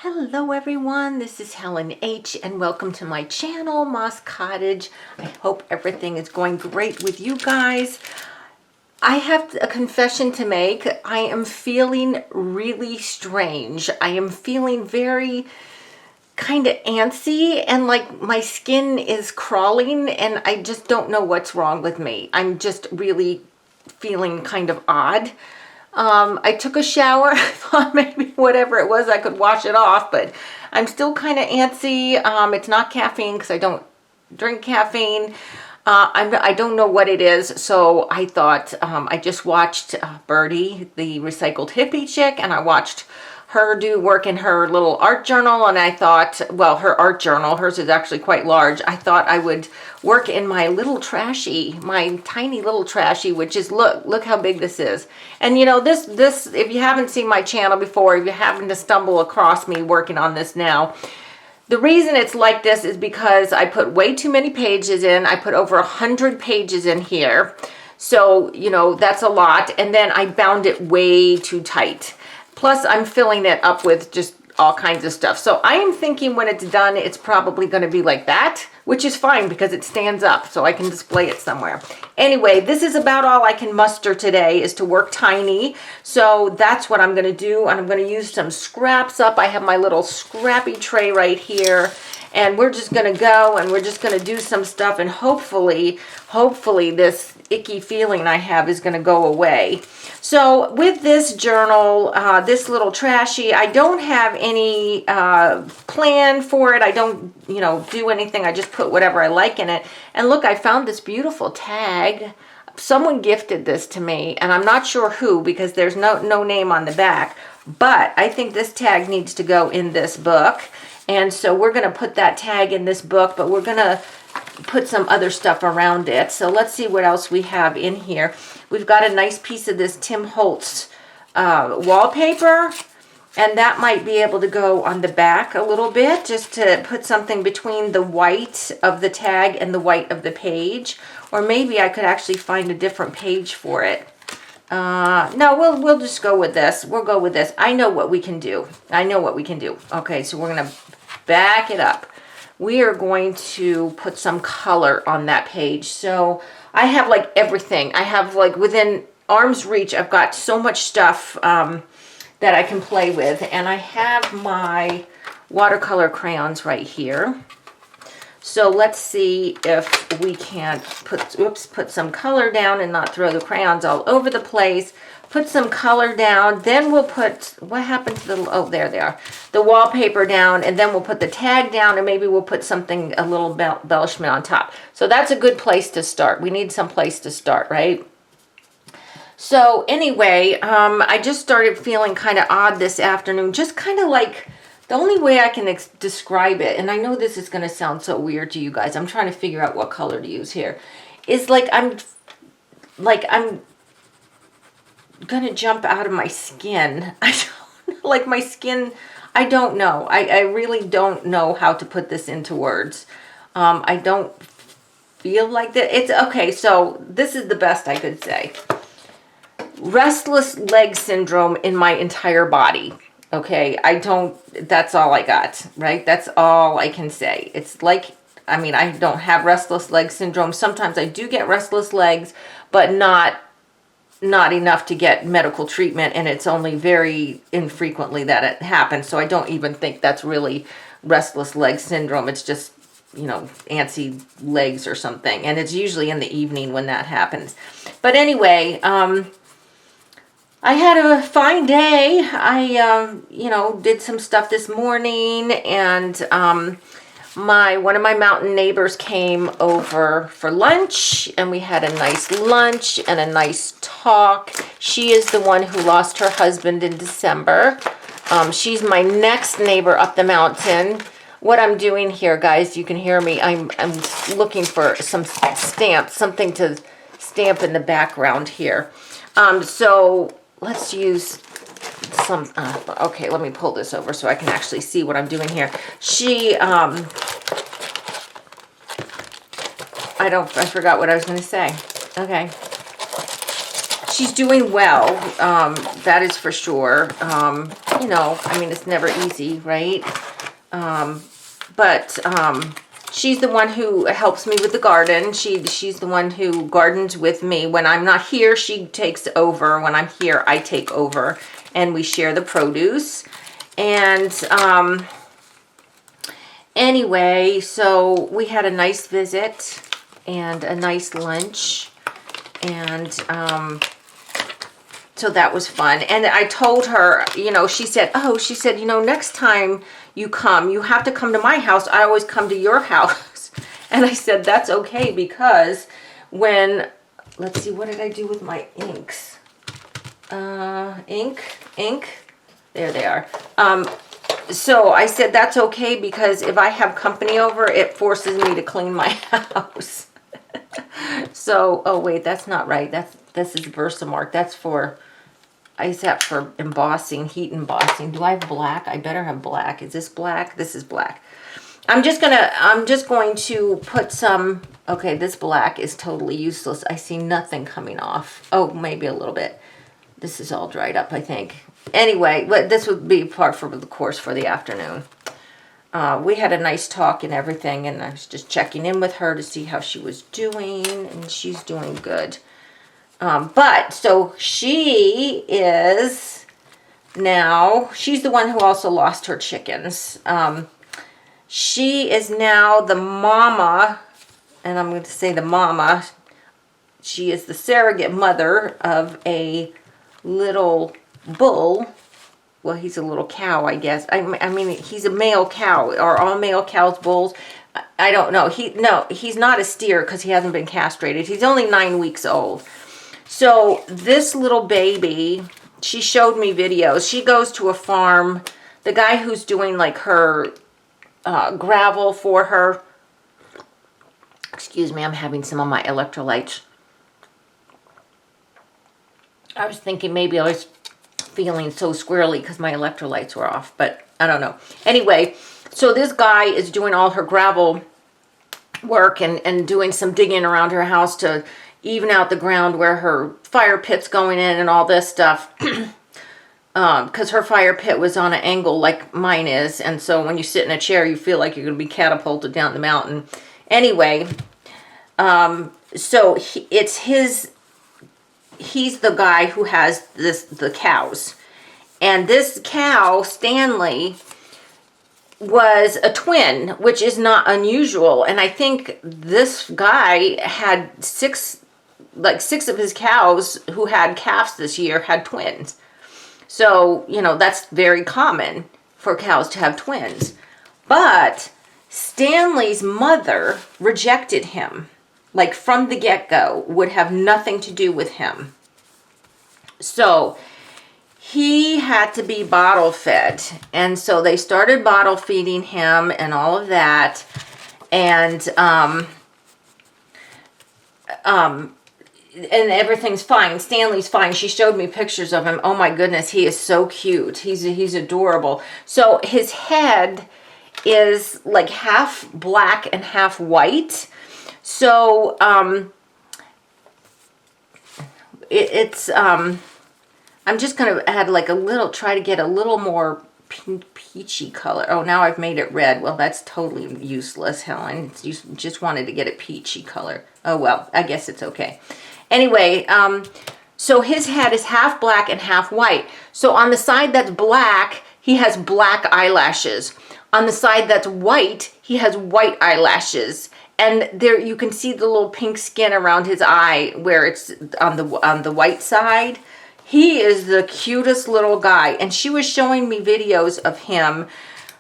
Hello everyone, this is Helen H. and welcome to my channel, Moss Cottage. I hope everything is going great with you guys. I have a confession to make. I am feeling really strange. I am feeling very kind of antsy and like my skin is crawling and I just don't know what's wrong with me. I'm just really feeling kind of odd. I took a shower. I thought maybe whatever it was, I could wash it off, but I'm still kind of antsy. It's not caffeine because I don't drink caffeine. I don't know what it is, so I thought I just watched Birdie, the recycled hippie chick, and I watched her do work in her little art journal, and I thought, well, her art journal, hers is actually quite large. I thought I would work in my little trashy, my tiny little trashy, which is, look how big this is. And you know, this, if you haven't seen my channel before, if you happen to stumble across me working on this now, the reason it's like this is because I put way too many pages in. I put over 100 pages in here. So, you know, that's a lot. And then I bound it way too tight. Plus, I'm filling it up with just all kinds of stuff. So I am thinking when it's done, it's probably going to be like that, which is fine because it stands up so I can display it somewhere. Anyway, this is about all I can muster today is to work tiny. So that's what I'm going to do. And I'm going to use some scraps up. I have my little scrappy tray right here. And we're just going to go and we're just going to do some stuff. And hopefully this icky feeling I have is going to go away. So with this journal, this little trashy, I don't have any plan for it. I don't, you know, do anything. I just put whatever I like in it. And look, I found this beautiful tag. Someone gifted this to me, and I'm not sure who because there's no name on the back. But I think this tag needs to go in this book. And so we're going to put that tag in this book, but we're going to put some other stuff around it. So let's see what else we have in here. We've got a nice piece of this Tim Holtz wallpaper, and that might be able to go on the back a little bit, just to put something between the white of the tag and the white of the page. Or maybe I could actually find a different page for it. No, we'll just go with this. We'll go with this. I know what we can do. I know what we can do. Okay, so we're going to back it up. We are going to put some color on that page. So I have like everything. I have like within arm's reach, I've got so much stuff that I can play with. And I have my watercolor crayons right here. So let's see if we can put some color down and not throw the crayons all over the place. Put some color down, then we'll put, what happened to the, oh, there they are, the wallpaper down, and then we'll put the tag down, and maybe we'll put something, a little embellishment on top. So that's a good place to start. We need some place to start, right? So anyway, I just started feeling kind of odd this afternoon, just kind of like, the only way I can describe it, and I know this is going to sound so weird to you guys, I'm trying to figure out what color to use here, is like I'm gonna jump out of my skin. I don't, like my skin, I don't know. I really don't know how to put this into words. I don't feel like that. It's okay, so this is the best I could say. Restless leg syndrome in my entire body. Okay, that's all I got, right? That's all I can say. It's like, I mean, I don't have restless leg syndrome. Sometimes I do get restless legs, but not enough to get medical treatment, and it's only very infrequently that it happens. So I don't even think that's really restless leg syndrome. It's just, you know, antsy legs or something. And it's usually in the evening when that happens. But anyway, I had a fine day. I, you know, did some stuff this morning, and one of my mountain neighbors came over for lunch, and we had a nice lunch and a nice talk. She is the one who lost her husband in December. She's my next neighbor up the mountain. What I'm doing here, guys, you can hear me. I'm looking for some stamps, something to stamp in the background here. So let's use some, okay, let me pull this over so I can actually see what I'm doing here. She, I forgot what I was going to say. Okay. She's doing well, that is for sure. you know, I mean, it's never easy, right? But she's the one who helps me with the garden. She's the one who gardens with me. When I'm not here, she takes over. When I'm here, I take over, and we share the produce. And anyway, so we had a nice visit and a nice lunch, and so that was fun. And I told her, you know, she said, you know, next time you come, you have to come to my house. I always come to your house. And I said, that's okay, because when, let's see, what did I do with my inks? Ink. There they are. So I said, that's okay, because if I have company over, it forces me to clean my house. So, oh wait, that's not right. This is Versamark. That's for, is that for embossing, heat embossing. Do I have black? I better have black. Is this black? This is black. I'm just going to put some, okay, this black is totally useless. I see nothing coming off. Oh, maybe a little bit. This is all dried up, I think. Anyway, but this would be part of the course for the afternoon. We had a nice talk and everything, and I was just checking in with her to see how she was doing, and she's doing good. But, so she is now, she's the one who also lost her chickens. She is now the mama, and I'm going to say the mama. She is the surrogate mother of a little bull. Well, he's a little cow, I guess. I mean, he's a male cow. Are all male cows bulls? I don't know. He's not a steer because he hasn't been castrated. He's only 9 weeks old. So this little baby, she showed me videos. She goes to a farm. The guy who's doing like her gravel for her. Excuse me, I'm having some of my electrolytes. I was thinking maybe I was feeling so squirrely because my electrolytes were off, but I don't know. Anyway, so this guy is doing all her gravel work and doing some digging around her house to even out the ground where her fire pit's going in and all this stuff. Because her fire pit was on an angle like mine is, and so when you sit in a chair, you feel like you're going to be catapulted down the mountain. Anyway, so he's the guy who has the cows. And this cow, Stanley, was a twin, which is not unusual. And I think this guy had six of his cows who had calves this year had twins. So, you know, that's very common for cows to have twins. But Stanley's mother rejected him. Like from the get-go, would have nothing to do with him. So he had to be bottle fed. And so they started bottle feeding him and all of that. And everything's fine. Stanley's fine. She showed me pictures of him. Oh my goodness, he is so cute. He's adorable. So his head is like half black and half white. So, I'm just going to add like try to get a little more peachy color. Oh, now I've made it red. Well, that's totally useless, Helen. You just wanted to get a peachy color. Oh, well, I guess it's okay. Anyway, so his head is half black and half white. So on the side that's black, he has black eyelashes. On the side that's white, he has white eyelashes. And there you can see the little pink skin around his eye where it's on the white side. He is the cutest little guy. And she was showing me videos of him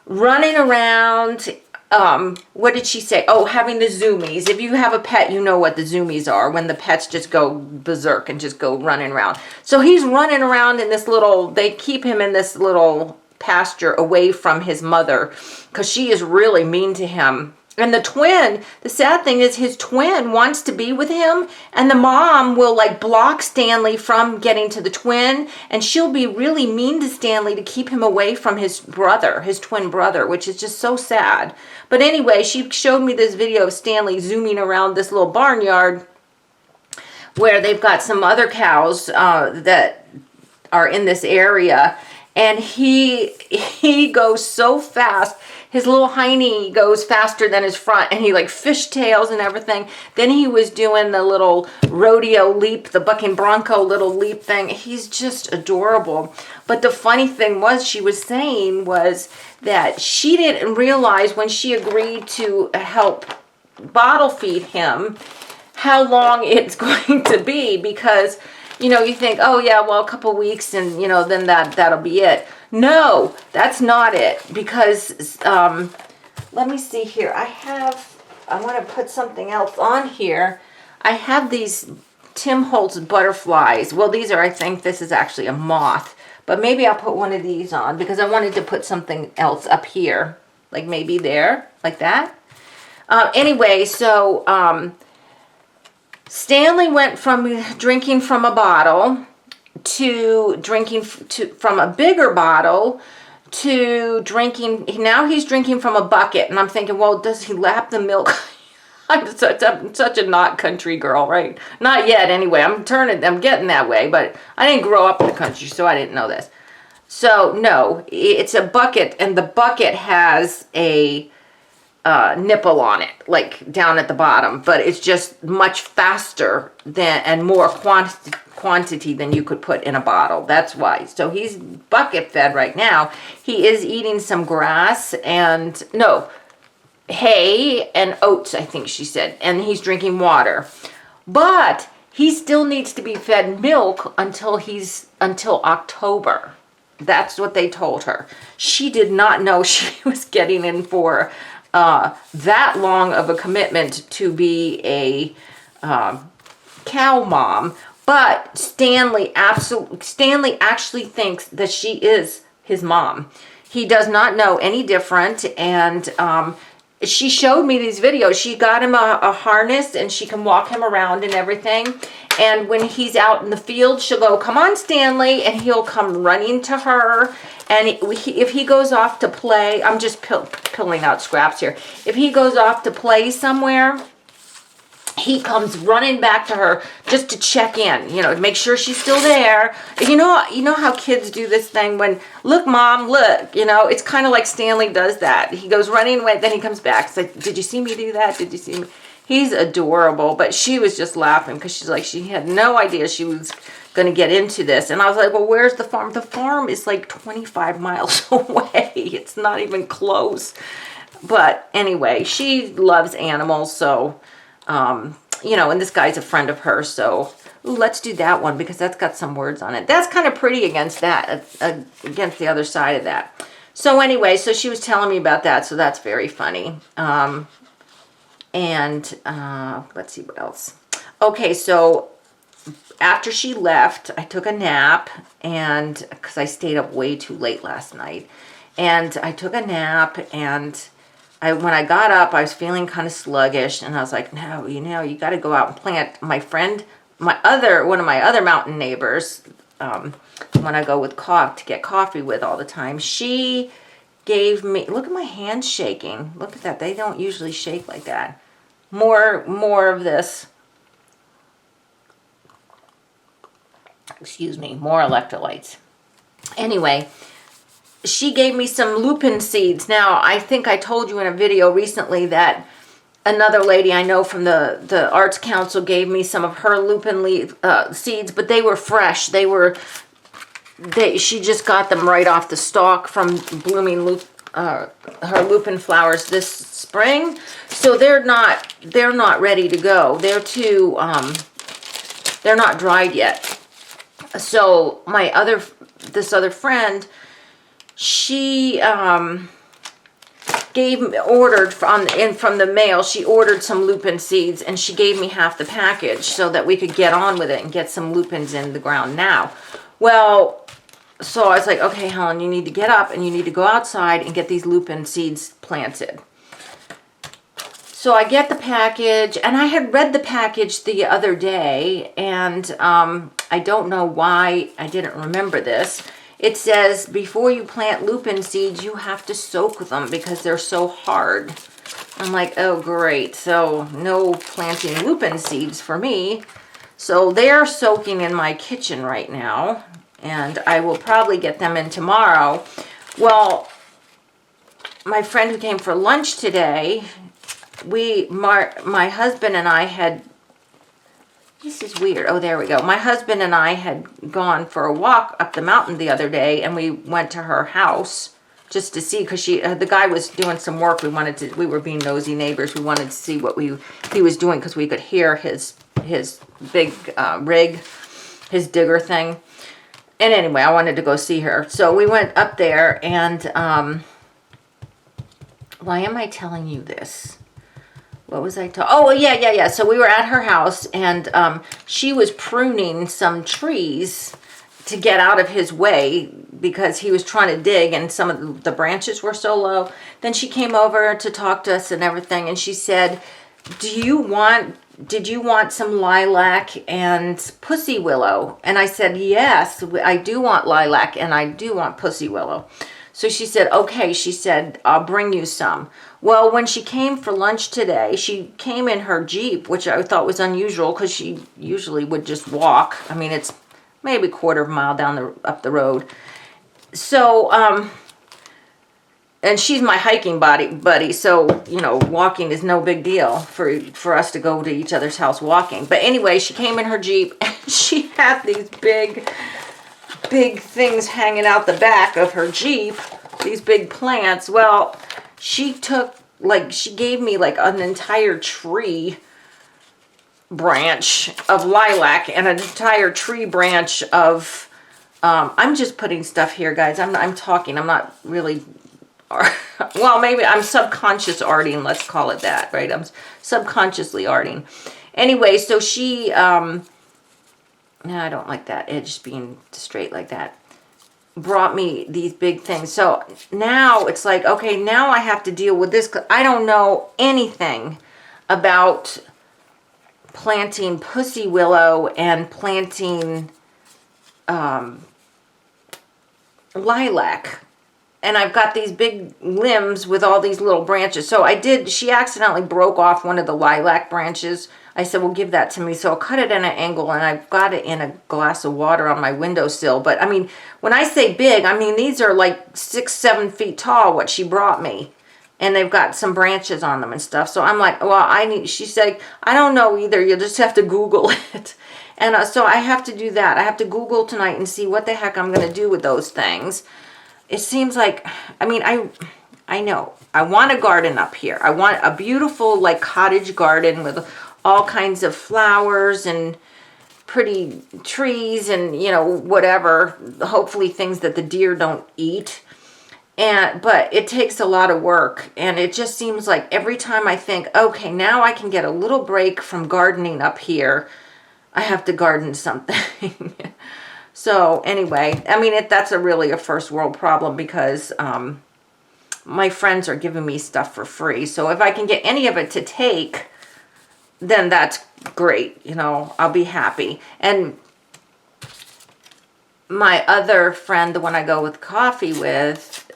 running around. What did she say? Oh, having the zoomies. If you have a pet, you know what the zoomies are, when the pets just go berserk and just go running around. So he's running around in this little, they keep him in this little pasture away from his mother because she is really mean to him. And the twin, the sad thing is his twin wants to be with him, and the mom will like block Stanley from getting to the twin, and she'll be really mean to Stanley to keep him away from his brother, his twin brother, which is just so sad. But anyway, she showed me this video of Stanley zooming around this little barnyard where they've got some other cows that are in this area. and he goes so fast. His little hiney goes faster than his front, and he like fishtails and everything. Then he was doing the little rodeo leap, the bucking bronco little leap thing. He's just adorable. But the funny thing was, she was saying was that she didn't realize when she agreed to help bottle feed him how long it's going to be, because you think, oh yeah, well, a couple weeks and then that'll be it. No, that's not it, because let me see here. I want to put something else on here. I have these Tim Holtz butterflies. Well, these are, I think this is actually a moth, but maybe I'll put one of these on because I wanted to put something else up here, like maybe there, like that. Anyway, so Stanley went from drinking from a bottle to drinking from a bigger bottle to drinking. Now he's drinking from a bucket, and I'm thinking, well, does he lap the milk? I'm such a not country girl, right? Not yet, anyway. I'm getting that way, but I didn't grow up in the country, so I didn't know this. So no, it's a bucket, and the bucket has a nipple on it, like down at the bottom, but it's just much faster and more quantity than you could put in a bottle. That's why. So he's bucket fed right now. He is eating some grass and hay and oats, I think she said, and he's drinking water. But he still needs to be fed milk until October. That's what they told her. She did not know she was getting in for that long of a commitment to be a cow mom. But Stanley actually thinks that she is his mom. He does not know any different, and she showed me these videos. She got him a harness, and she can walk him around and everything. And when he's out in the field, she'll go, "Come on, Stanley," and he'll come running to her. And if he goes off to play, I'm just pulling out scraps here. If he goes off to play somewhere, he comes running back to her just to check in, to make sure she's still there. You know how kids do this thing when, "Look, Mom, look," it's kind of like Stanley does that. He goes running away, then he comes back. It's like, "Did you see me do that? Did you see me?" He's adorable, but she was just laughing because she's like, she had no idea she was going to get into this. And I was like, well, where's the farm? The farm is like 25 miles away. It's not even close. But anyway, she loves animals, so and this guy's a friend of hers, so let's do that one because that's got some words on it. That's kind of pretty against that, against the other side of that. So anyway, so she was telling me about that, so that's very funny. Let's see what else. Okay, so after she left, I took a nap, and because I stayed up way too late last night, and I took a nap, and when I got up, I was feeling kind of sluggish, and I was like, no, you got to go out and plant. My friend, one of my other mountain neighbors, when I go with to get coffee with all the time, she gave me, look at my hands shaking. Look at that. They don't usually shake like that. More of this. Excuse me, more electrolytes. Anyway, she gave me some lupin seeds. Now, I think I told you in a video recently that another lady I know from the Arts Council gave me some of her lupin seeds, but they were fresh. She just got them right off the stalk from blooming her lupin flowers this spring. So they're not ready to go. They're not dried yet. So this other friend, she ordered from the mail. She ordered some lupin seeds, and she gave me half the package so that we could get on with it and get some lupins in the ground now. Well, so I was like, okay, Helen, you need to get up and you need to go outside and get these lupin seeds planted. So I get the package, and I had read the package the other day, and I don't know why I didn't remember this. It says before you plant lupin seeds, you have to soak them because they're so hard. I'm like, oh great, so no planting lupin seeds for me. So they're soaking in my kitchen right now, and I will probably get them in tomorrow. Well, my friend who came for lunch today, my husband and I had, this is weird. Oh, there we go. My husband and I had gone for a walk up the mountain the other day, and we went to her house just to see, because the guy was doing some work. We were being nosy neighbors. We wanted to see what he was doing, because we could hear his big rig, his digger thing. And anyway, I wanted to go see her. So we went up there, and why am I telling you this? What was I talking? Oh, yeah. So we were at her house, and she was pruning some trees to get out of his way, because he was trying to dig, and some of the branches were so low. Then she came over to talk to us and everything, and she said, did you want some lilac and pussy willow? And I said, yes, I do want lilac, and I do want pussy willow. So she said, okay, she said, I'll bring you some. Well, when she came for lunch today, she came in her Jeep, which I thought was unusual, because she usually would just walk. I mean, it's maybe a quarter of a mile up the road. So, and she's my hiking buddy, so, you know, walking is no big deal for us to go to each other's house walking. But anyway, she came in her Jeep, and she had these big things hanging out the back of her Jeep, these big plants. Well, she gave me like an entire tree branch of lilac and an entire tree branch of, I'm just putting stuff here, guys. I'm talking, I'm not really, well, maybe I'm subconscious arting, let's call it that, right? I'm subconsciously arting. Anyway, so she, no, I don't like that edge being straight like that. Brought me these big things. So now it's like, okay, now I have to deal with this, because I don't know anything about planting pussy willow and planting lilac. And I've got these big limbs with all these little branches. So she accidentally broke off one of the lilac branches. I said, well, give that to me. So I'll cut it at an angle, and I've got it in a glass of water on my windowsill. But I mean, when I say big, I mean, these are like 6-7 feet tall, what she brought me. And they've got some branches on them and stuff. So I'm like, well, she said, I don't know either. You'll just have to Google it. And so I have to do that. I have to Google tonight and see what the heck I'm going to do with those things. It seems like, I mean, I know. I want a garden up here. I want a beautiful, like, cottage garden with all kinds of flowers and pretty trees and, you know, whatever. Hopefully things that the deer don't eat. But it takes a lot of work. And it just seems like every time I think, okay, now I can get a little break from gardening up here, I have to garden something. So anyway, I mean, that's really a first world problem, because my friends are giving me stuff for free. So if I can get any of it to take, then that's great. You know, I'll be happy. And my other friend, the one I go with coffee with,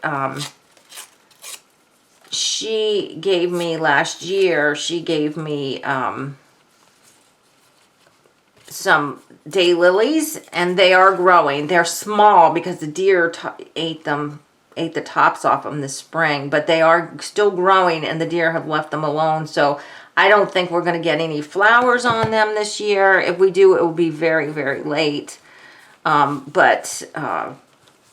she gave me last year, she gave me some daylilies, and they are growing. They're small because the deer ate the tops off them this spring, but they are still growing, and the deer have left them alone. So I don't think we're going to get any flowers on them this year. If we do, it will be very, very late.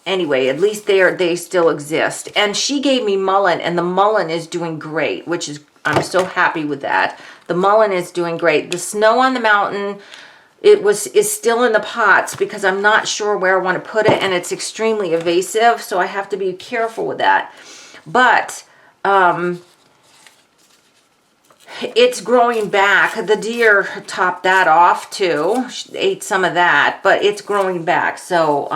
Anyway, at least they still exist. And she gave me mullein, and the mullein is doing great, which is, I'm so happy with that. The mullein is doing great. The snow on the mountain, is still in the pots, because I'm not sure where I want to put it, and it's extremely invasive, so I have to be careful with that. But it's growing back. The deer topped that off too. She ate some of that, but it's growing back. So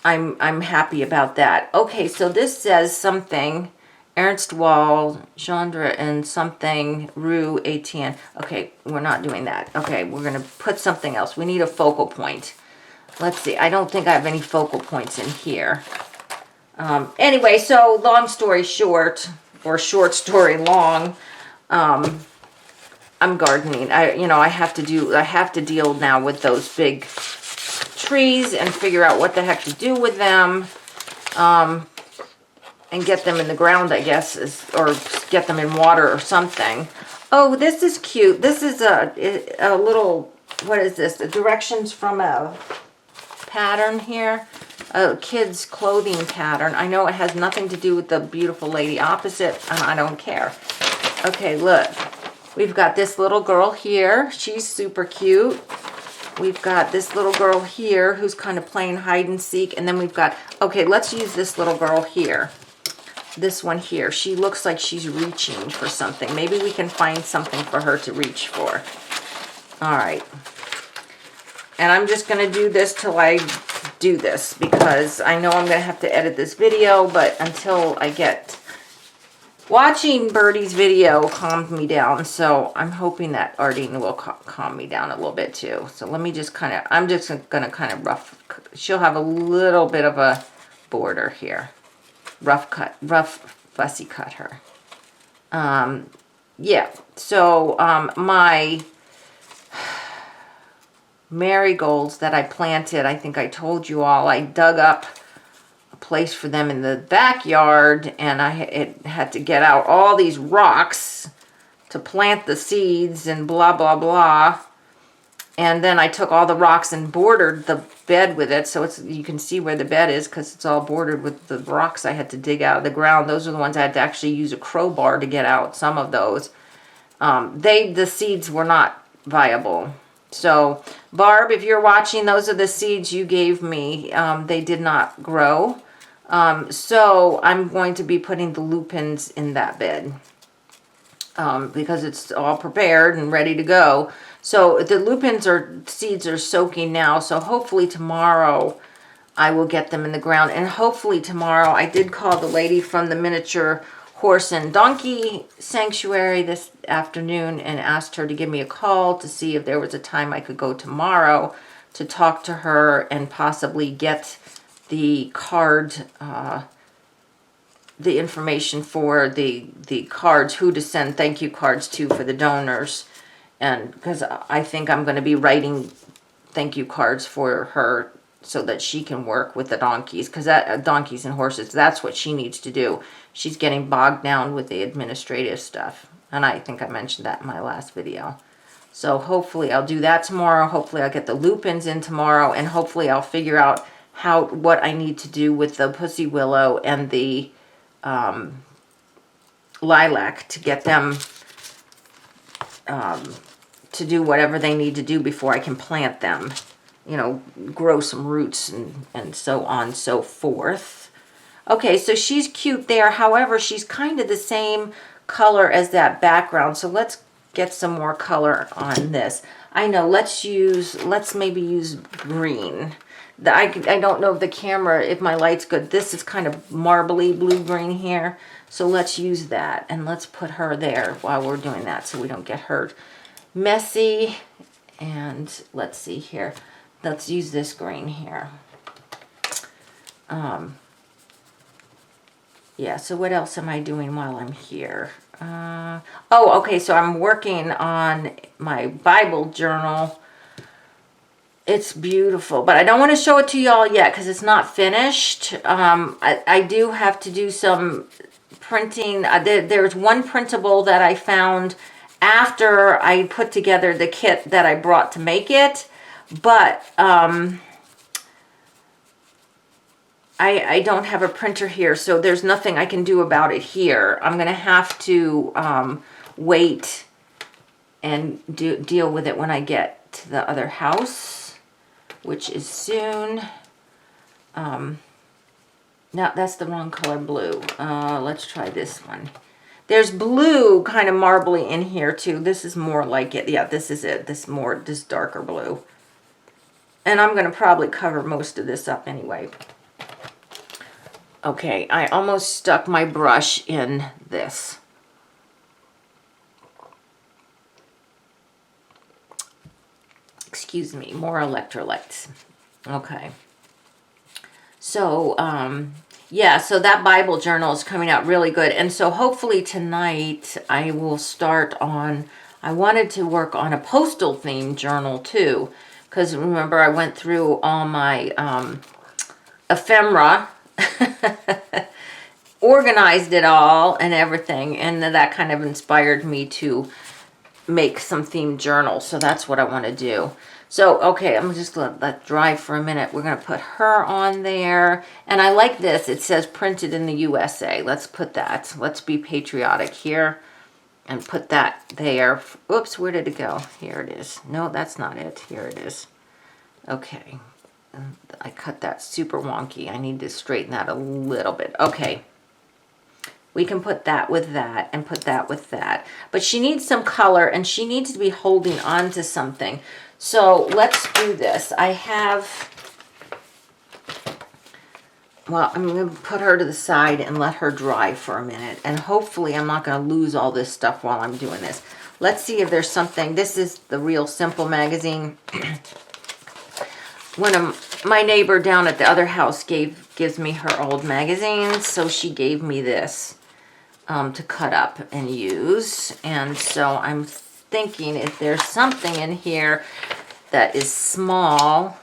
I'm happy about that. Okay, so this says something. Ernst Wall, Chandra, and something, Rue, Etienne. Okay, we're not doing that. Okay, we're going to put something else. We need a focal point. Let's see. I don't think I have any focal points in here. Anyway, so long story short, or short story long, I'm gardening. I have to deal now with those big trees and figure out what the heck to do with them. And get them in the ground, I guess, or get them in water or something. Oh, this is cute. This is a little, what is this? The directions from a pattern here. A kid's clothing pattern. I know it has nothing to do with the beautiful lady opposite, and I don't care. Okay, look. We've got this little girl here. She's super cute. We've got this little girl here who's kind of playing hide and seek. And then we've got, okay, let's use this little girl here. This one here. She looks like she's reaching for something. Maybe we can find something for her to reach for. All right. And I'm just going to do this till I do this, because I know I'm going to have to edit this video, but until I get... Watching Birdie's video calmed me down, so I'm hoping that Ardeen will calm me down a little bit too. So let me just kind of... I'm just going to kind of rough... She'll have a little bit of a border here. Rough fussy cut her. Yeah, so my marigolds that I planted, I think I told you all, I dug up a place for them in the backyard, and it had to get out all these rocks to plant the seeds and blah, blah, blah. And then I took all the rocks and bordered the bed with it, so you can see where the bed is because it's all bordered with the rocks I had to dig out of the ground. Those are the ones I had to actually use a crowbar to get out, some of those. The seeds were not viable. So, Barb, if you're watching, those are the seeds you gave me. They did not grow. So I'm going to be putting the lupins in that bed because it's all prepared and ready to go. So the lupins seeds are soaking now. So hopefully tomorrow I will get them in the ground. And hopefully tomorrow, I did call the lady from the miniature horse and donkey sanctuary this afternoon and asked her to give me a call to see if there was a time I could go tomorrow to talk to her and possibly get the card, the information for the cards, who to send thank you cards to for the donors. And because I think I'm going to be writing thank you cards for her so that she can work with the donkeys, because donkeys and horses, that's what she needs to do. She's getting bogged down with the administrative stuff, and I think I mentioned that in my last video. So hopefully I'll do that tomorrow. Hopefully I'll get the lupins in tomorrow, and hopefully I'll figure out what I need to do with the pussy willow and the lilac to get them to do whatever they need to do before I can plant them. You know, grow some roots and so on and so forth. Okay, so she's cute there. However, she's kind of the same color as that background. So let's get some more color on this. I know, let's maybe use green. I don't know if the camera, if my light's good. This is kind of marbly blue-green here. So let's use that, and let's put her there while we're doing that so we don't get her messy. And let's see here. Let's use this green here. Yeah, so what else am I doing while I'm here? Oh, okay, so I'm working on my Bible journal. It's beautiful, but I don't want to show it to y'all yet because it's not finished. I do have to do some printing. There's one printable that I found after I put together the kit that I brought to make it. But I don't have a printer here, so there's nothing I can do about it here. I'm going to have to wait and deal with it when I get to the other house, which is soon. No, that's the wrong color blue. Let's try this one. There's blue kind of marbly in here too. This is more like it. Yeah, this is it. This darker blue. And I'm going to probably cover most of this up anyway. Okay, I almost stuck my brush in this. Excuse me, more electrolytes. Okay. So, yeah, so that Bible journal is coming out really good. And so hopefully tonight I will start on, I wanted to work on a postal themed journal too, because remember I went through all my ephemera, organized it all and everything, and that kind of inspired me to make some themed journals. So that's what I want to do. So, okay, I'm just going to let that dry for a minute. We're going to put her on there. And I like this. It says printed in the USA. Let's put that. Let's be patriotic here and put that there. Oops, where did it go? Here it is. No, that's not it. Here it is. Okay. I cut that super wonky. I need to straighten that a little bit. Okay. We can put that with that and put that with that. But she needs some color and she needs to be holding on to something. So let's do this. I have, well, I'm going to put her to the side and let her dry for a minute. And hopefully I'm not going to lose all this stuff while I'm doing this. Let's see if there's something. This is the Real Simple magazine. My neighbor down at the other house gives me her old magazines. So she gave me this to cut up and use. And so I'm thinking if there's something in here that is small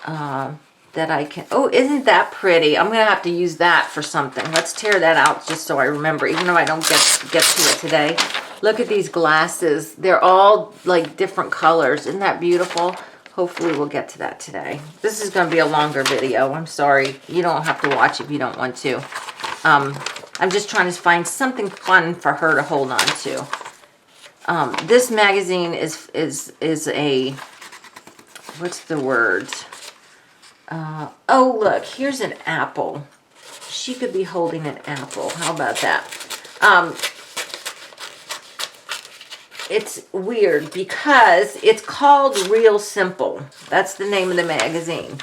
that I can, oh, isn't that pretty? I'm gonna have to use that for something. Let's tear that out just so I remember, even though I don't get to it today. Look at these glasses. They're all like different colors. Isn't that beautiful? Hopefully we'll get to that today. This is gonna be a longer video. I'm sorry. You don't have to watch if you don't want to. I'm just trying to find something fun for her to hold on to. This magazine is a, what's the word? Oh, look, here's an apple. She could be holding an apple. How about that? It's weird because it's called Real Simple. That's the name of the magazine.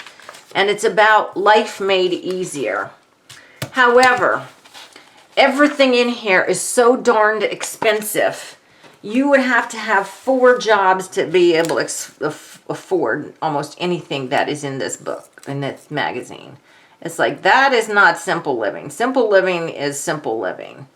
And it's about life made easier. However, everything in here is so darned expensive. You would have to have 4 jobs to be able to afford almost anything that is in this book, in this magazine. It's like, that is not simple living. Simple living is simple living.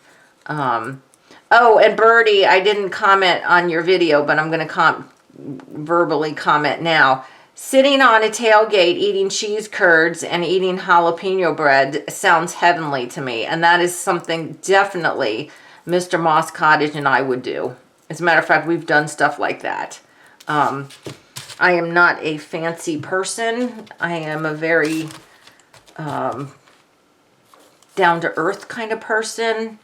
Oh, and Birdie, I didn't comment on your video, but I'm going to verbally comment now. Sitting on a tailgate eating cheese curds and eating jalapeno bread sounds heavenly to me. And that is something definitely Mr. Moss Cottage and I would do. As a matter of fact, we've done stuff like that. I am not a fancy person. I am a very down-to-earth kind of person.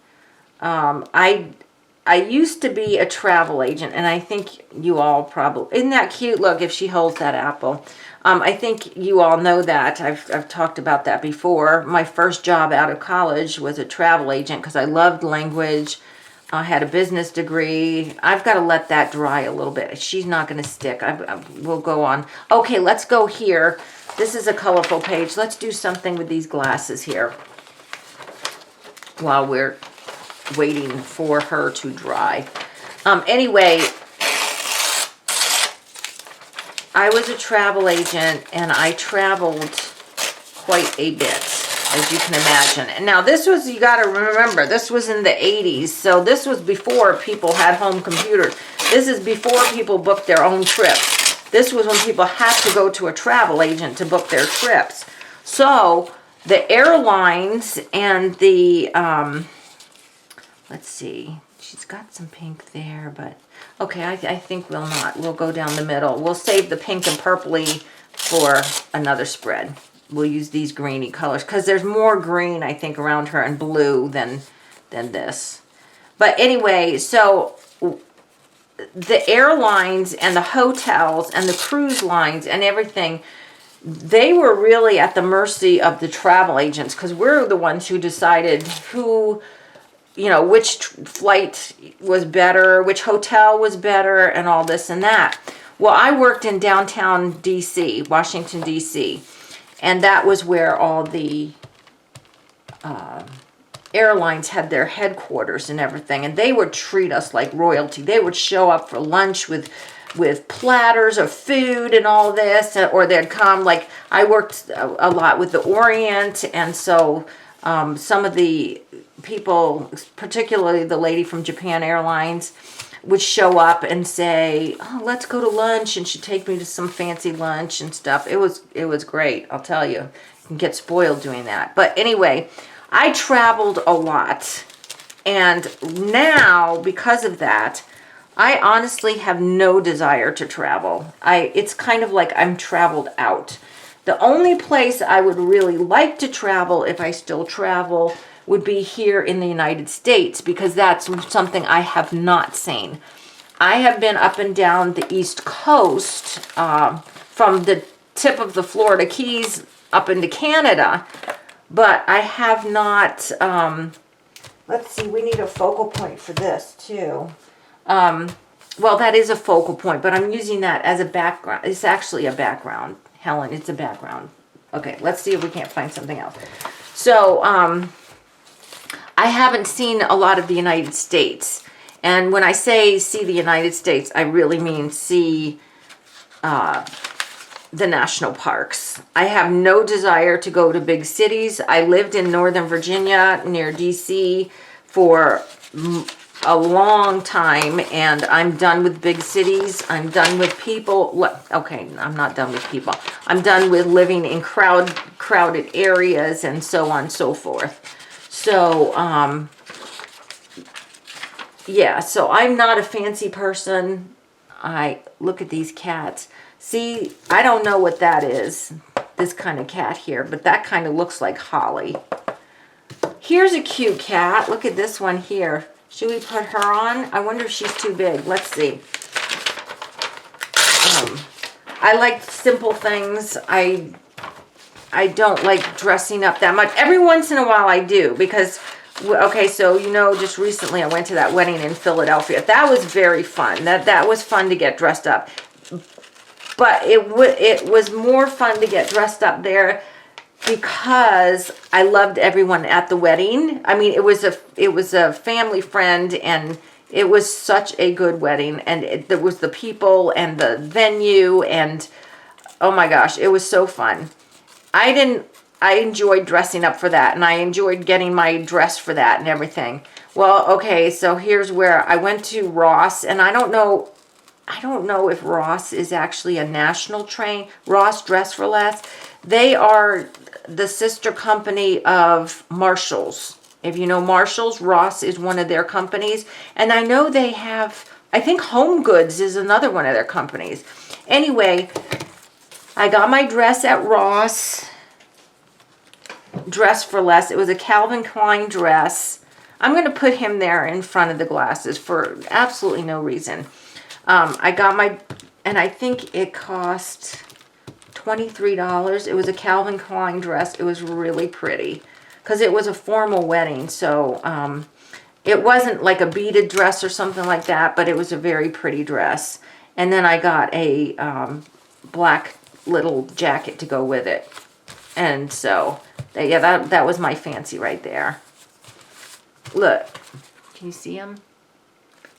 I used to be a travel agent, and I think you all probably, isn't that cute? Look, if she holds that apple. I think you all know that. I've talked about that before. My first job out of college was a travel agent because I loved language. I had a business degree. I've got to let that dry a little bit. She's not going to stick. We'll go on. Okay, let's go here. This is a colorful page. Let's do something with these glasses here while we're waiting for her to dry. Anyway, I was a travel agent and I traveled quite a bit, as you can imagine. And now this was, you got to remember, this was in the 80s. So this was before people had home computers. This is before people booked their own trips. This was when people had to go to a travel agent to book their trips. So the airlines and the, let's see, she's got some pink there, but okay, I think we'll not. We'll go down the middle. We'll save the pink and purpley for another spread. We'll use these greeny colors because there's more green, I think, around her and blue than this. But anyway, so the airlines and the hotels and the cruise lines and everything, they were really at the mercy of the travel agents because we're the ones who decided who, you know, which flight was better, which hotel was better, and all this and that. Well, I worked in downtown D.C., Washington, D.C., and that was where all the airlines had their headquarters and everything, and they would treat us like royalty. They would show up for lunch with platters of food and all this, or they'd come, like, I worked a lot with the Orient, and so some of the people, particularly the lady from Japan Airlines, would show up and say, oh, let's go to lunch, and she'd take me to some fancy lunch and stuff. It was great, I'll tell you. You can get spoiled doing that. But anyway, I traveled a lot. And now, because of that, I honestly have no desire to travel. It's kind of like I'm traveled out. The only place I would really like to travel, if I still travel, would be here in the United States, because that's something I have not seen. I have been up and down the East Coast, from the tip of the Florida Keys up into Canada, but I have not, let's see, we need a focal point for this too. Well, that is a focal point, but I'm using that as a background. It's actually a background, Helen. It's a background. Okay, let's see if we can't find something else. So, I haven't seen a lot of the United States. And when I say see the United States, I really mean see the national parks. I have no desire to go to big cities. I lived in Northern Virginia near DC for a long time, and I'm done with big cities. I'm done with people. Okay, I'm not done with people. I'm done with living in crowded areas and so on and so forth. So, yeah, so I'm not a fancy person. Look at these cats. See, I don't know what that is, this kind of cat here, but that kind of looks like Holly. Here's a cute cat. Look at this one here. Should we put her on? I wonder if she's too big. Let's see. I like simple things. I don't like dressing up that much. Every once in a while I do, because, okay, so, you know, just recently I went to that wedding in Philadelphia. That was very fun. That was fun to get dressed up. But it was more fun to get dressed up there because I loved everyone at the wedding. I mean, it was a family friend, and it was such a good wedding. And there was the people and the venue, and oh my gosh, it was so fun. I enjoyed dressing up for that, and I enjoyed getting my dress for that and everything. Well, okay, so here's where I went to Ross, and I don't know if Ross is actually a national chain. Ross Dress for Less. They are the sister company of Marshall's. If you know Marshall's, Ross is one of their companies. And I know they have, I think Home Goods is another one of their companies. Anyway, I got my dress at Ross Dress for Less. It was a Calvin Klein dress. I'm going to put him there in front of the glasses for absolutely no reason. I got and I think it cost $23. It was a Calvin Klein dress. It was really pretty because it was a formal wedding. So it wasn't like a beaded dress or something like that, but it was a very pretty dress. And then I got a black little jacket to go with it. And so, yeah, that was my fancy right there. Look, can you see him?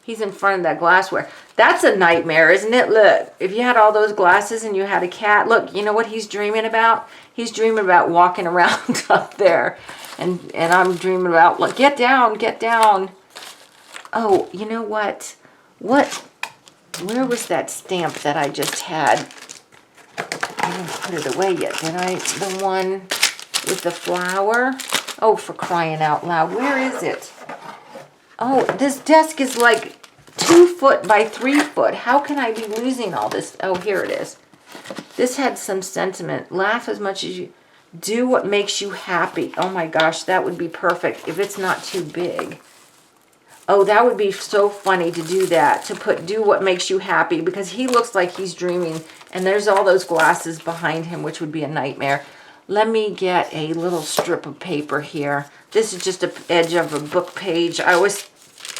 He's in front of that glassware. That's a nightmare, isn't it? Look, if you had all those glasses and you had a cat, look, you know what he's dreaming about? He's dreaming about walking around up there. And I'm dreaming about, look, get down, get down. Oh, you know what? Where was that stamp that I just had? I didn't put it away yet, did I? The one with the flower? Oh, for crying out loud. Where is it? Oh, this desk is like 2 foot by 3 foot. How can I be losing all this? Oh, here it is. This had some sentiment. Laugh as much as you do what makes you happy. Oh my gosh, that would be perfect if it's not too big. Oh, that would be so funny to do that, to put do what makes you happy, because he looks like he's dreaming, and there's all those glasses behind him, which would be a nightmare. Let me get a little strip of paper here. This is just an edge of a book page. I always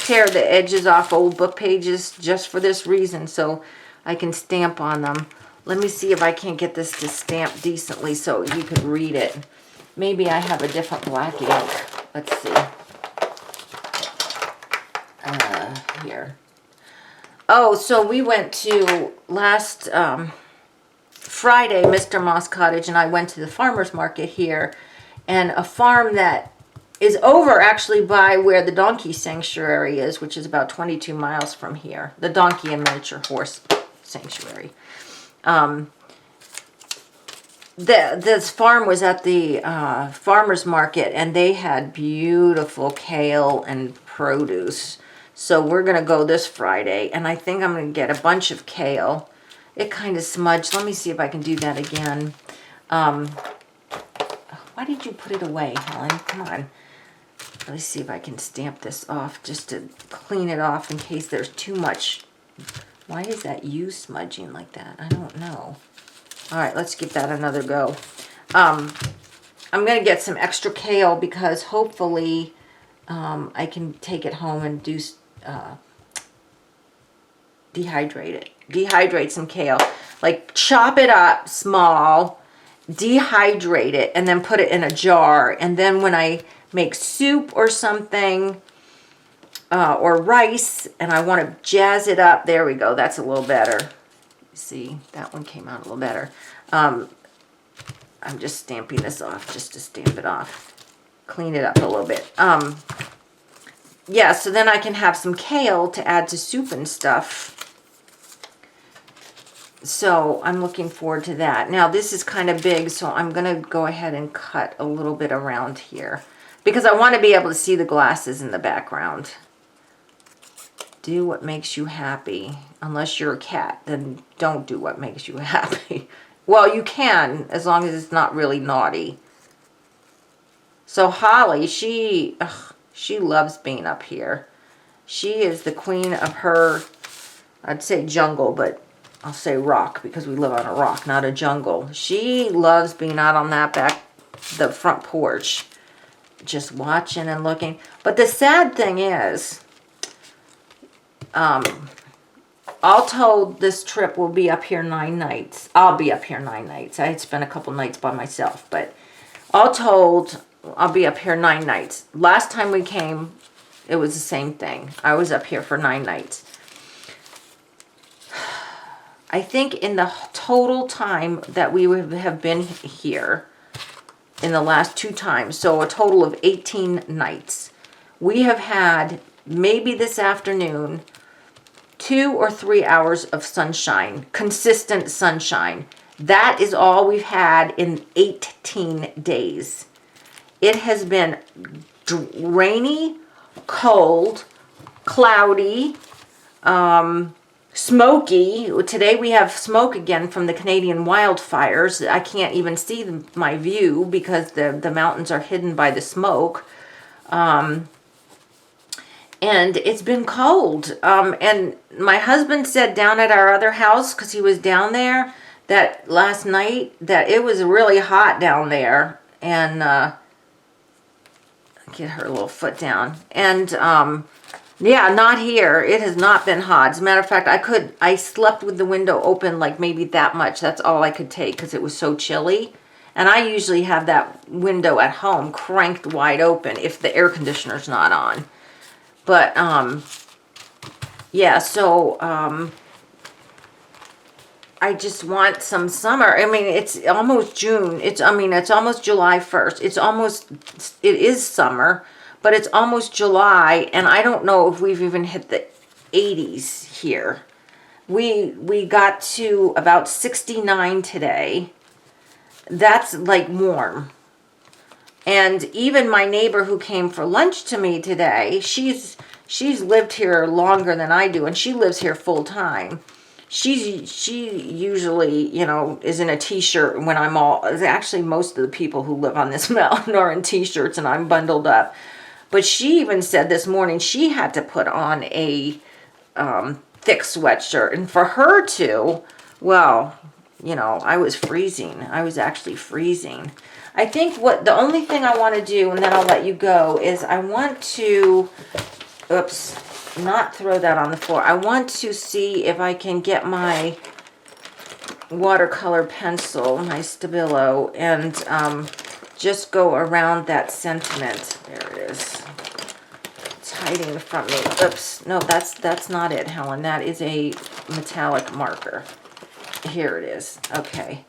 tear the edges off old book pages just for this reason, so I can stamp on them. Let me see if I can't get this to stamp decently so you could read it. Maybe I have a different black ink. Let's see. Here. Oh, so we went to last Friday, Mr. Moss Cottage and I went to the farmer's market here, and a farm that is over actually by where the donkey sanctuary is, which is about 22 miles from here. The donkey and miniature horse sanctuary. This farm was at the farmer's market, and they had beautiful kale and produce. So we're going to go this Friday, and I think I'm going to get a bunch of kale. It kind of smudged. Let me see if I can do that again. Why did you put it away, Helen? Come on. Let me see if I can stamp this off just to clean it off in case there's too much. Why is that you smudging like that? I don't know. All right, let's give that another go. I'm going to get some extra kale because hopefully I can take it home and do dehydrate it. Dehydrate some kale. Like chop it up small, dehydrate it, and then put it in a jar. And then when I make soup or something, or rice, and I want to jazz it up, there we go, that's a little better. See, that one came out a little better. I'm just stamping this off just to stamp it off. Clean it up a little bit. Yeah, so then I can have some kale to add to soup and stuff. So I'm looking forward to that. Now this is kind of big, so I'm going to go ahead and cut a little bit around here because I want to be able to see the glasses in the background. Do what makes you happy. Unless you're a cat, then don't do what makes you happy. Well, you can, as long as it's not really naughty. So Holly, she loves being up here. She is the queen of her, I'd say jungle, but I'll say rock because we live on a rock, not a jungle. She loves being out on the front porch, just watching and looking. But the sad thing is, all told, this trip will be up here 9 nights. I'll be up here 9 nights. I had spent a couple nights by myself, but all told, I'll be up here 9 nights. Last time we came, it was the same thing. I was up here for 9 nights. I think in the total time that we have been here, in the last 2 times, so a total of 18 nights, we have had, maybe this afternoon, 2 or 3 hours of sunshine, consistent sunshine. That is all we've had in 18 days. It has been rainy, cold, cloudy, smoky. Today we have smoke again from the Canadian wildfires. I can't even see my view because the mountains are hidden by the smoke. And it's been cold. And my husband said down at our other house, because he was down there, that last night, that it was really hot down there. And, get her little foot down. And, yeah, not here. It has not been hot. As a matter of fact, I slept with the window open like maybe that much. That's all I could take because it was so chilly. And I usually have that window at home cranked wide open if the air conditioner's not on. But, yeah, so, I just want some summer. I mean, it's almost June. It's almost July 1st. It is summer, but it's almost July, and I don't know if we've even hit the 80s here. We got to about 69 today. That's like warm. And even my neighbor who came for lunch to me today, she's lived here longer than I do, and she lives here full time. She usually, is in a t-shirt when actually most of the people who live on this mountain are in t-shirts and I'm bundled up. But she even said this morning she had to put on a thick sweatshirt. And for her to, well, I was freezing. I was actually freezing. I think the only thing I want to do, and then I'll let you go, is I want to, not throw that on the floor. I want to see if I can get my watercolor pencil, my Stabilo, and just go around that sentiment. There it is. It's hiding from me. Oops. No, that's not it, Helen. That is a metallic marker. Here it is. Okay.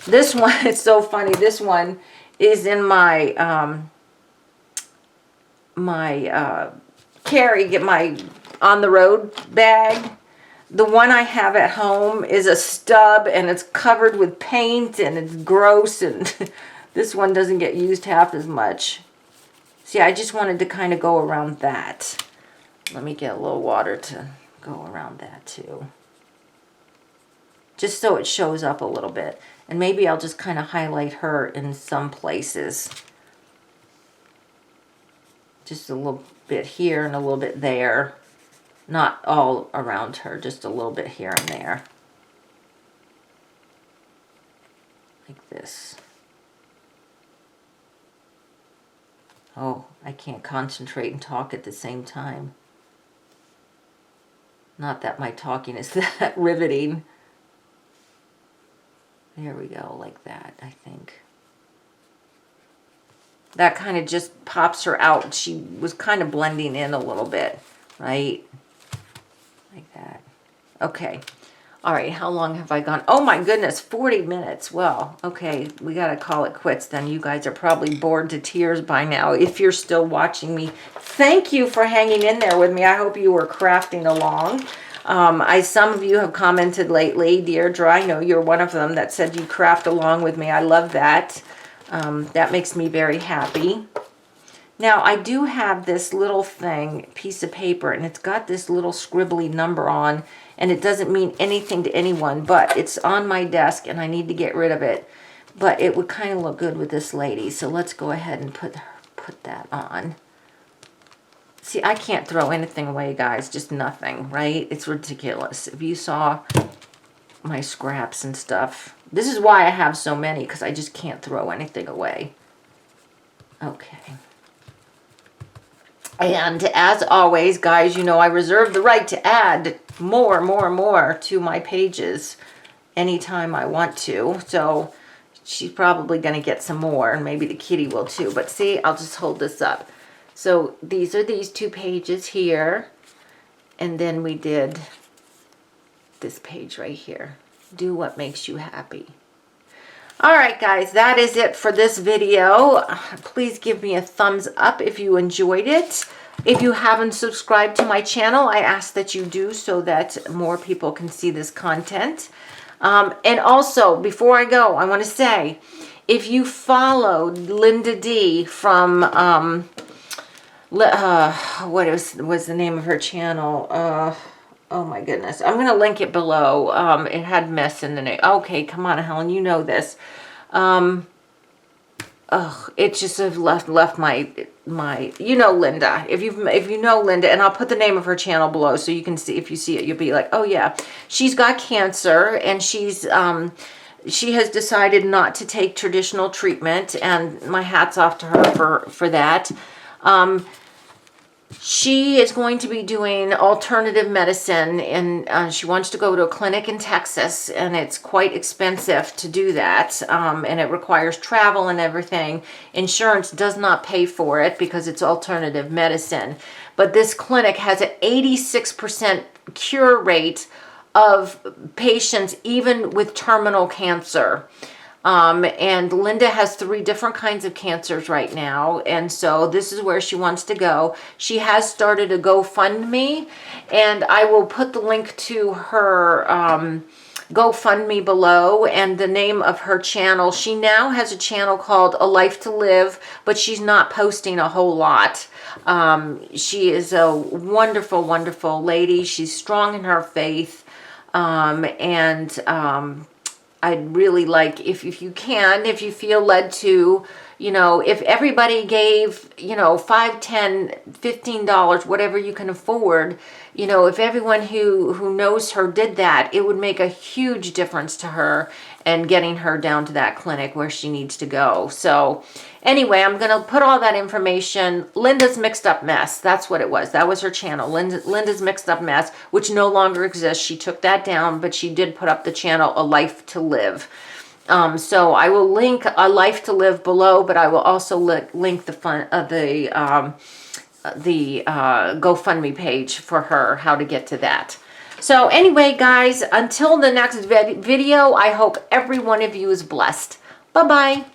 This one, it's so funny. This one is in my get my on the road bag. The one I have at home is a stub and it's covered with paint and it's gross, and this one doesn't get used half as much. See, I just wanted to kind of go around that. Let me get a little water to go around that too. Just so it shows up a little bit. And maybe I'll just kind of highlight her in some places. Just a little bit here and a little bit there. Not all around her, just a little bit here and there. Like this. Oh, I can't concentrate and talk at the same time. Not that my talking is that riveting. There we go, like that, I think. That kind of just pops her out. She was kind of blending in a little bit, right? Like that. Okay. All right, how long have I gone? Oh my goodness, 40 minutes. Well, okay, we got to call it quits then. You guys are probably bored to tears by now if you're still watching me. Thank you for hanging in there with me. I hope you were crafting along. Some of you have commented lately, Deirdre, I know you're one of them that said you craft along with me. I love that. That makes me very happy. Now, I do have this little piece of paper, and it's got this little scribbly number on, and it doesn't mean anything to anyone, but it's on my desk, and I need to get rid of it. But it would kind of look good with this lady, so let's go ahead and put that on. See, I can't throw anything away, guys, just nothing, right? It's ridiculous. If you saw my scraps and stuff, this is why I have so many, because I just can't throw anything away. Okay. And as always, guys, you know I reserve the right to add more to my pages anytime I want to. So she's probably going to get some more, and maybe the kitty will too. But see, I'll just hold this up. So these are these 2 pages here. And then we did this page right here. Do what makes you happy. All right, guys, that is it for this video. Please give me a thumbs up if you enjoyed it. If you haven't subscribed to my channel, I ask that you do so that more people can see this content. And also, before I go, I want to say, if you followed Linda D from, what was the name of her channel? Oh my goodness. I'm going to link it below. It had mess in the name. Okay, come on, Helen. You know this. It just have left my, you know, Linda. If you know Linda, and I'll put the name of her channel below so you can see, if you see it, you'll be like, oh yeah. She's got cancer, and she has decided not to take traditional treatment, and my hat's off to her for that. She is going to be doing alternative medicine, and she wants to go to a clinic in Texas, and it's quite expensive to do that, and it requires travel and everything. Insurance does not pay for it because it's alternative medicine. But this clinic has an 86% cure rate of patients even with terminal cancer. And Linda has 3 different kinds of cancers right now, and so this is where she wants to go. She has started a GoFundMe, and I will put the link to her GoFundMe below, and the name of her channel. She now has a channel called A Life to Live, but she's not posting a whole lot. She is a wonderful, wonderful lady. She's strong in her faith, I'd really like, if you can, if you feel led to, you know, if everybody gave, you know, $5, $10, $15, whatever you can afford, you know, if everyone who knows her did that, it would make a huge difference to her and getting her down to that clinic where she needs to go. So anyway, I'm going to put all that information. Linda's Mixed Up Mess. That's what it was. That was her channel. Linda's Mixed Up Mess, which no longer exists. She took that down, but she did put up the channel A Life to Live. So I will link A Life to Live below, but I will also link the GoFundMe page for her, how to get to that. So anyway, guys, until the next video, I hope every one of you is blessed. Bye-bye.